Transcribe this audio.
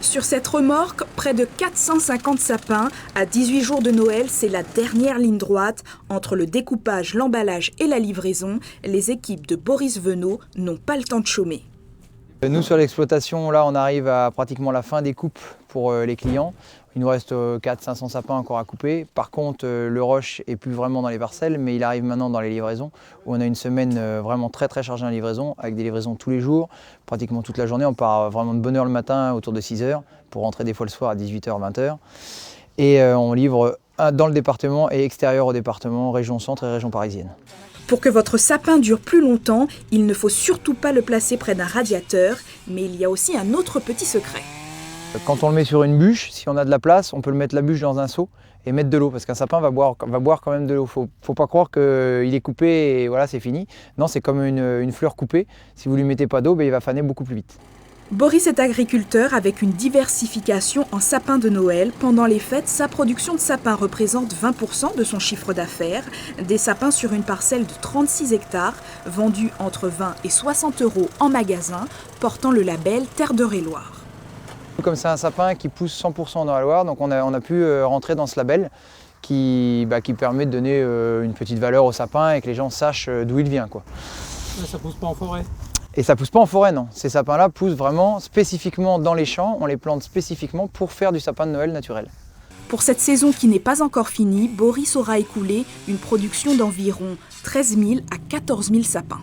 Sur cette remorque, près de 450 sapins. À 18 jours de Noël, c'est la dernière ligne droite. Entre le découpage, l'emballage et la livraison, les équipes de Boris Venot n'ont pas le temps de chômer. Nous, sur l'exploitation, là, on arrive à pratiquement la fin des coupes pour les clients. Il nous reste 400-500 sapins encore à couper. Par contre, le rush n'est plus vraiment dans les parcelles, mais il arrive maintenant dans les livraisons, où on a une semaine vraiment très chargée en livraison, avec des livraisons tous les jours, pratiquement toute la journée. On part vraiment de bonne heure le matin, autour de 6 h, pour rentrer des fois le soir à 18 h, 20 h. Et on livre dans le département et extérieur au département, région centre et région parisienne. Pour que votre sapin dure plus longtemps, il ne faut surtout pas le placer près d'un radiateur, mais il y a aussi un autre petit secret. Quand on le met sur une bûche, si on a de la place, on peut le mettre la bûche dans un seau et mettre de l'eau, parce qu'un sapin va boire quand même de l'eau. Faut pas croire qu'il est coupé et voilà, c'est fini. Non, c'est comme une fleur coupée. Si vous lui mettez pas d'eau, il va faner beaucoup plus vite. Boris est agriculteur avec une diversification en sapins de Noël. Pendant les fêtes, sa production de sapins représente 20% de son chiffre d'affaires. Des sapins sur une parcelle de 36 hectares, vendus entre 20 et 60 € en magasin, portant le label Terre d'Eure-et-Loire. Comme c'est un sapin qui pousse 100% dans la Loire, donc on a pu rentrer dans ce label qui permet de donner une petite valeur au sapin et que les gens sachent d'où il vient, quoi. Ça pousse pas en forêt? Et ça pousse pas en forêt, non. Ces sapins-là poussent vraiment spécifiquement dans les champs. On les plante spécifiquement pour faire du sapin de Noël naturel. Pour cette saison qui n'est pas encore finie, Boris aura écoulé une production d'environ 13 000 à 14 000 sapins.